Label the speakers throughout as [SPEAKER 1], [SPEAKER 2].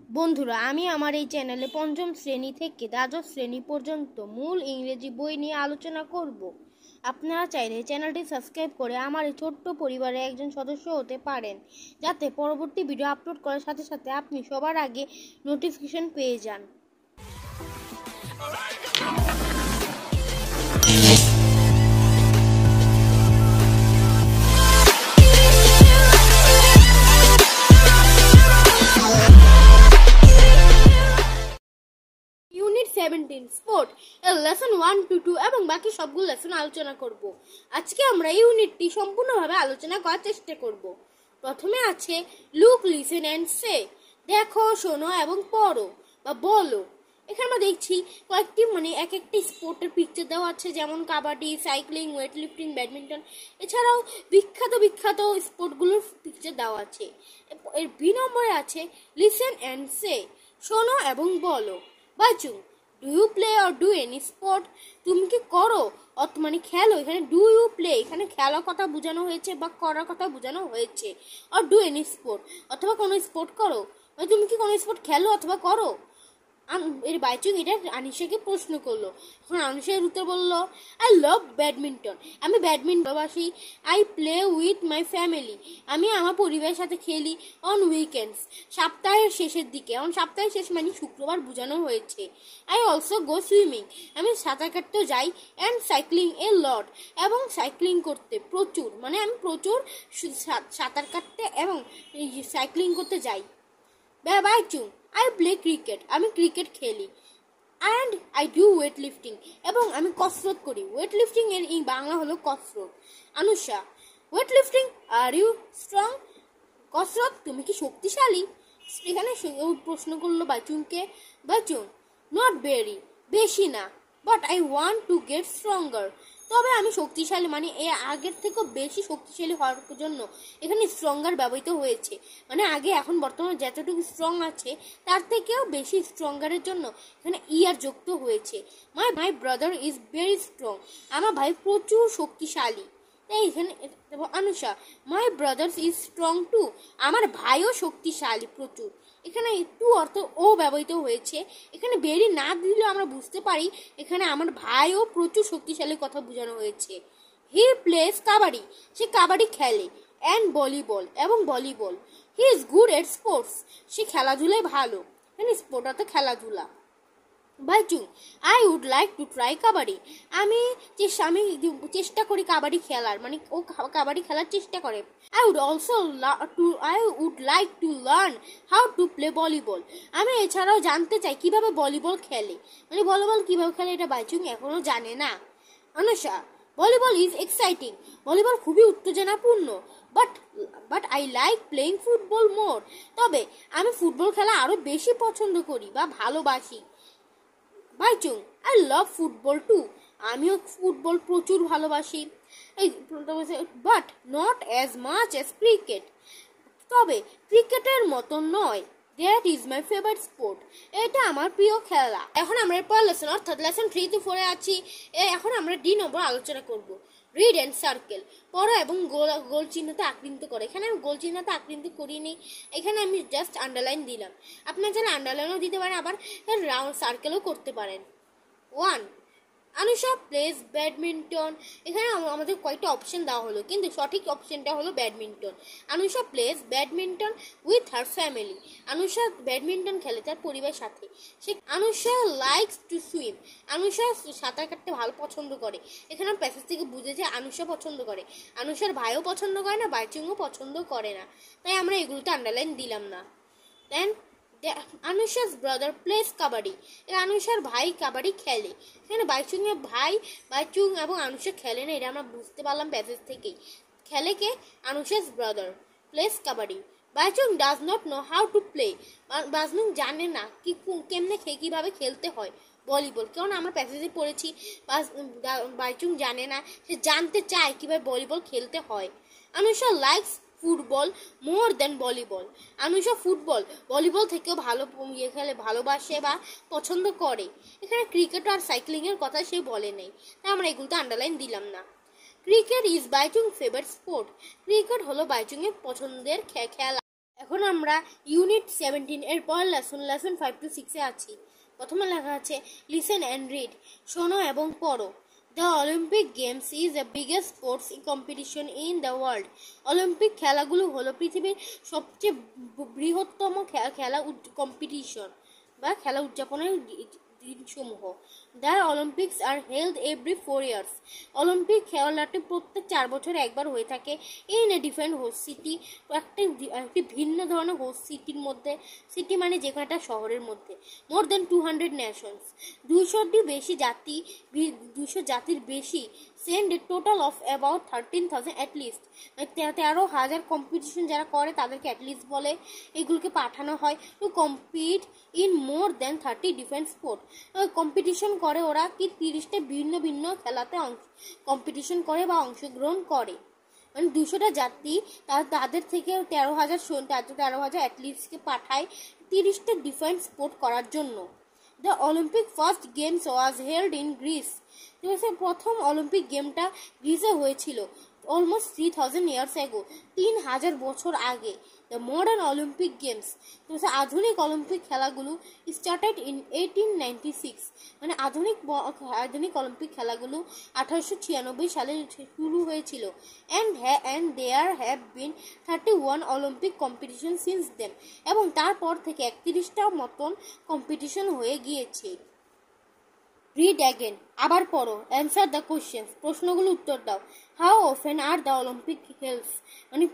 [SPEAKER 1] বন্ধুরা, আমি আমার এই চ্যানেলে পঞ্চম শ্রেণী থেকে দ্বাদশ শ্রেণী পর্যন্ত মূল ইংরেজি বই নিয়ে আলোচনা করব। আপনারা চাইলে চ্যানেলটি সাবস্ক্রাইব করে আমার এই ছোট্ট পরিবারের একজন সদস্য হতে পারেন, যাতে পরবর্তী ভিডিও আপলোড করার সাথে সাথে আপনি সবার আগে নোটিফিকেশন পেয়ে যান। ইউনিট 17 স্পোর্ট এর লেসন 1 to 2 এবং বাকি সবগুলো লেসন আলোচনা করব। আজকে আমরা এই ইউনিটটি সম্পূর্ণভাবে আলোচনা করার চেষ্টা করব। প্রথমে আছে লুক, লিসেন এন্ড সে, দেখো, শোনো এবং পড়ো বা বলো। এখানে আমরা দেখছি কয়েকটি এক একটি স্পোর্টের পিকচার দেওয়া আছে, যেমন kabaddi, cycling, weight lifting, badminton. এছাড়াও বিখ্যাত স্পোর্টগুলোর পিকচার দেওয়া আছে। এর বি নম্বরে আছে লিসেন এন্ড সে, শোনো এবং বলো। Bachu, do you play or do any sport? তুমি কি করো খেলো। এখানে ডু ইউ প্লে, এখানে খেলার কথা বোঝানো হয়েছে বা করার কথা বোঝানো হয়েছে। অর ডু এনি স্পোর্ট, অথবা কোনো স্পোর্ট করো, তুমি কি কোনো স্পোর্ট খেলো অথবা করো। এর বাইচুং এটা আনিশাকে প্রশ্ন করলো। এখন আনিশার উত্তর বললো, আই লাভ ব্যাডমিন্টন, আমি ব্যাডমিন্টন ভালোবাসি। I play with my family, আমি আমার পরিবারের সাথে খেলি। অন উইকেন্ডস, সপ্তাহের শেষের দিকে। সপ্তাহের শেষ শুক্রবার বোঝানো হয়েছে। আই অলসো গো সুইমিং, আমি সাঁতার কাটতে যাই। অ্যান্ড সাইক্লিং এ লট, এবং সাইক্লিং করতে প্রচুর, আমি প্রচুর সাঁতার কাটতে এবং সাইক্লিং করতে যাই। বাইচুং, আই প্লে ক্রিকেট, আমি ক্রিকেট খেলি। And I do weight lifting, এবং আমি কসরত করি। ওয়েট লিফটিং এর বাংলা হলো কসরত। Anusha, weight lifting, are you strong? কসরত, তুমি কি শক্তিশালী? এখানে প্রশ্ন করলো বাইচুংকে। বাইচুং, নট ভেরি, বেশি না। But I want to get stronger, তবে আমি শক্তিশালী, আগের থেকেও বেশি শক্তিশালী হওয়ার জন্য এখানে স্ট্রঙ্গার ব্যবহৃত হয়েছে। আগে এখন বর্তমানে যতটুকু স্ট্রং আছে তার থেকেও বেশি স্ট্রঙ্গারের জন্য এখানে ইয়ার যুক্ত হয়েছে। My brother is very strong, আমার ভাই প্রচুর শক্তিশালী। তাই এখানে আনুষা, মাই ব্রাদার্স ইজ স্ট্রং টু, আমার ভাইও শক্তিশালী প্রচুর। এখানে টু অর্থ ও ব্যবহৃত হয়েছে। এখানে ভেরি না দিলেও আমরা বুঝতে পারি এখানে আমার ভাইও প্রচুর শক্তিশালী কথা বোঝানো হয়েছে। হি প্লেস কাবাডি, সে কাবাডি খেলে। অ্যান্ড ভলিবল, এবং volleyball. He is good at sports, সে খেলাধুলায় ভালো। এখানে স্পোর্ট অর্থ খেলাধুলা। Baichung, I would like to try kabaddi, আমি চেষ্টা করি কাবাডি খেলার, ও কাবাডি খেলার চেষ্টা করে। I would like to learn how to play volleyball, আমি এছাড়াও জানতে চাই কিভাবে ভলিবল খেলে। ভলিবল কিভাবে খেলে এটা বাইচুং এখনো জানে না। Anusha, volleyball is exciting, volleyball খুবই উত্তেজনাপূর্ণ। But I like playing football more, তবে আমি ফুটবল খেলা আরো বেশি পছন্দ করি বা ভালোবাসি। বাইচুং, আই লাভ ফুটবল টু, আমিও ফুটবল প্রচুর ভালোবাসি। But not as much as cricket, তবে ক্রিকেটের মতো নয়। That is my favourite sport, এটা আমার প্রিয় খেলা। এখন আমরা এরপর লেসন অর্থাৎ লেসন 3 to 4 আছি। এখন আমরা ডি নম্বর আলোচনা করব। রিড এন্ড সার্কেল, পড়ো এবং গোল চিহ্নতে আকৃষ্ট করো। এখানে আমি গোল চিহ্নতে আকৃষ্ট করিনি, এখানে আমি জাস্ট আন্ডারলাইন দিলাম। আপনারা চাইলে আন্ডারলাইনও দিতে পারেন, আবার রাউন্ড সার্কেলও করতে পারেন। 1. আনুষা প্লেস ব্যাডমিন্টন, এখানে আমাদের কয়েকটা অপশন দেওয়া হলো, কিন্তু সঠিক অপশনটা হলো badminton. Anusha place badminton with her family, Anusha badminton খেলে তার পরিবারের সাথে। Anusha likes to swim, Anusha সাঁতার কাটতে ভালো পছন্দ করে। এখানে প্যাসেজ থেকে বুঝেছে আনুষা পছন্দ করে, আনুষার ভাইও পছন্দ করে না, বাইচুংও পছন্দ করে না, তাই আমরা এগুলোতে আন্ডারলাইন দিলাম না। দেন আনুষা's brother plays কাবাডি, আনুষার ভাই কাবাডি খেলে। এখানে বাইচুং এবং আনুষা খেলে না, এটা আমরা বুঝতে পারলাম প্যাসেজ থেকেই। খেলে কে? আনুষা's brother plays kabaddi. Baichung does not know how to play, বাইচুং জানে না কিভাবে খেলতে হয় ভলিবল, কারণ আমরা প্যাসেজে পড়েছি বাইচুং জানে না, সে জানতে চায় কিভাবে ভলিবল খেলতে হয়। আনুষা লাইকস ফুটবল মোর দেন ভলিবল, আনুষা ফুটবল ভলিবল থেকেও খেলে ভালোবাসে বা পছন্দ করে। এখানে ক্রিকেট আর সাইক্লিং এর কথা সে বলে নেই, তাই আমরা এগুলোতে আন্ডারলাইন দিলাম না। Cricket is Baichung favourite sport, cricket হলো বাইচুং এর পছন্দের খেলা। এখন আমরা ইউনিট 17 এর পরের লেসন 5 to 6 এ আছি। প্রথমে লেখা আছে লিসেন অ্যান্ড রিড, শোনো এবং পড়ো। The Olympic games is the biggest sports competition in the world. Olympic খেলাগুলো হলো পৃথিবীর সবচেয়ে বৃহত্তম খেলা কম্পিটিশন বা খেলা উদযাপনের দিনসমূহ। The Olympics are held every 4 years। Olympic খেলাটি প্রত্যেক 4 বছরে একবার হয়ে থাকে in a different host city, একটি ভিন্ন ধরনের হোস্ট সিটির মধ্যে। সিটি মানে যে কোনো একটা শহরের মধ্যে। মোর দেন 200 নেশনস, 200টি বেশি জাতি, 200 জাতির বেশি send a total of about 13,000 at least. 13,000 competition যারা করে তাদেরকে অ্যাটলিস্ট বলে। এগুলোকে পাঠানো হয় to compete in more than 30 different sport. Competition করে ওরা কি 30টা ভিন্ন ভিন্ন খেলাতে কম্পিটিশন করে বা অংশগ্রহণ করে। মানে 200টা জাতি তাদের থেকে 13,000 অ্যাটলিস্টকে পাঠায় 30টা ডিফারেন্ট স্পোর্ট করার জন্য। The Olympic first games was held in Greece. প্রথম অলিম্পিক গেমটা গ্রিসে হয়েছিল অলমোস্ট 3,000 years ago, 3,000 বছর আগে। দ্য মডার্ন অলিম্পিক গেমস, আধুনিক অলিম্পিক খেলাগুলো স্টার্টেড ইন 1896। মানে আধুনিক অলিম্পিক খেলাগুলো 1896 সালে শুরু হয়েছিল। And there have been 31 Olympic competition since then. এবং তারপর থেকে 31টা মতন কম্পিটিশন হয়ে গিয়েছে। রিড অ্যাগেন, আবার পড়ো। অ্যান্সার দ্য কোশ্চেন্স, প্রশ্নগুলো উত্তর দাও। How often are the Olympic helds, মানে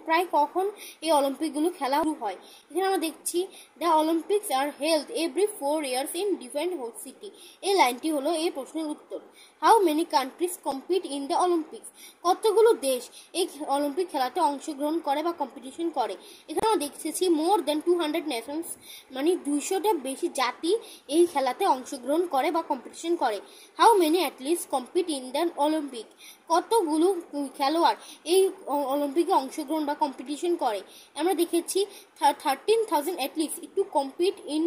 [SPEAKER 1] প্রায় কখন এই অলিম্পিকগুলো খেলা হয়। এখানে আমরা দেখছি the Olympics are held every 4 years in different host city. এই লাইনটি হলো এই প্রশ্নের উত্তর। How many countries compete in the Olympics, কতগুলো দেশ এই অলিম্পিক খেলাতে অংশগ্রহণ করে বা কম্পিটিশন করে। এখানে আমরা দেখতেছি মোর দেন 200 নেশনস, মানে 200টা বেশি জাতি এই খেলাতে অংশগ্রহণ করে বা কম্পিটিশন করে। How many athletes compete in the Olympic, কতগুলো খেলোয়াড় এই অলিম্পিকে অংশগ্রহণ বা কম্পিটিশন করে। আমরা দেখেছি 13,000 athletes to compete in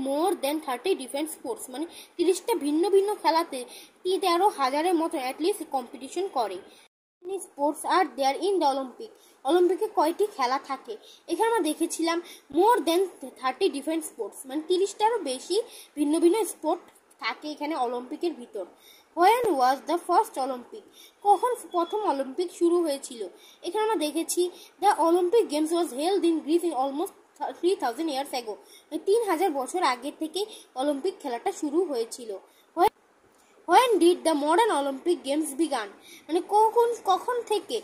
[SPEAKER 1] more than 30 different sports, মানে 30টা ভিন্ন ভিন্ন খেলাতে 13,000-এর মতো অ্যাথলিটস কম্পিটিশন করে। Sports are there in the Olympic, অলিম্পিকে কয়টি খেলা থাকে। এখানে আমরা দেখেছিলাম মোর দেন 30 ডিফারেন্ট স্পোর্টস, মানে 30টারও বেশি ভিন্ন ভিন্ন স্পোর্ট থাকে এখানে অলিম্পিকের ভিতর। When was the first Olympic, কখন প্রথম অলিম্পিক শুরু হয়েছিল। এখানে আমরা দেখেছি the Olympic games was held in Greece in almost 3,000 years ago। 3,000 বছর আগে থেকে অলিম্পিক খেলাটা শুরু হয়েছিল। When did the modern Olympic Games began? মানে কখন থেকে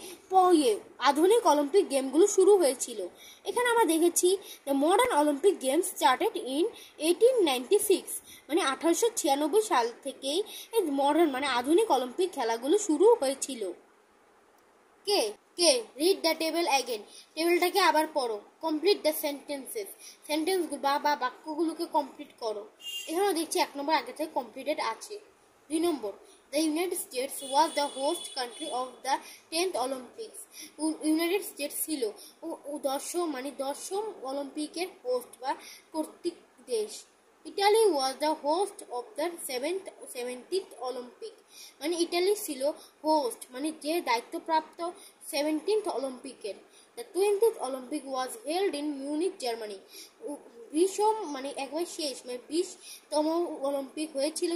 [SPEAKER 1] আধুনিক অলিম্পিক গেমগুলো শুরু হয়েছিল। এখানে আমরা দেখেছি the modern Olympic Games started in 1896, মানে 1896 সাল থেকেই এই মডার্ন মানে আধুনিক অলিম্পিক খেলাগুলো শুরু হয়েছিল। কে রিড দ্য টেবিল অ্যাগেন, টেবিলটাকে আবার পড়ো। কমপ্লিট দ্য সেন্টেন্সেস, সেন্টেন্সগুলো বা বাক্যগুলোকে কমপ্লিট করো। এখানে দেখছি 1 নম্বর আগে থেকে কমপ্লিটেড আছে। 2 নম্বর, the United States was the host country of the 10th Olympics। United states ছিল দশম অলিম্পিকের হোস্ট বা কর্তৃক দেশ। Italy was the host of the 17th Olympic, মানে ইটালি ছিল হোস্ট মানে যে দায়িত্বপ্রাপ্ত 17th অলিম্পিকের। The 20th Olympic was held in Munich, Germany। 20ম মানে একবার শেষ মানে 20তম অলিম্পিক হয়েছিল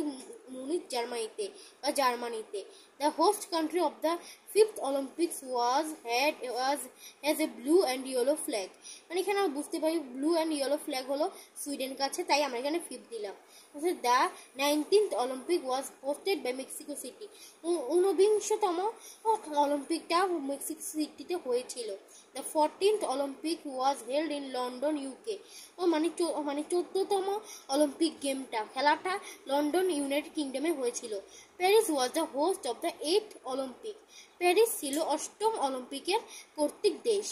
[SPEAKER 1] মুনিচ জার্মানিতে। The host country of the 5th Olympics has a blue and yellow flag। মানে এখানে আমরা বুঝতে পারি ব্লু অ্যান্ড ইয়েলো ফ্ল্যাগ হলো সুইডেন কাছে, তাই আমরা এখানে 5th দিলাম। The 19th Olympic was hosted by Mexico City। 19তম অলিম্পিকটা মেক্সিকো সিটিতে হয়েছিল। The 14th Olympic was held in London, UK। মানে 14তম অলিম্পিক খেলাটা লন্ডন ইউনাইটেড কিংডমে হয়েছিল। Paris was the host of the 8th Olympic। Paris ছিল 8ম অলিম্পিকের কর্তৃক দেশ।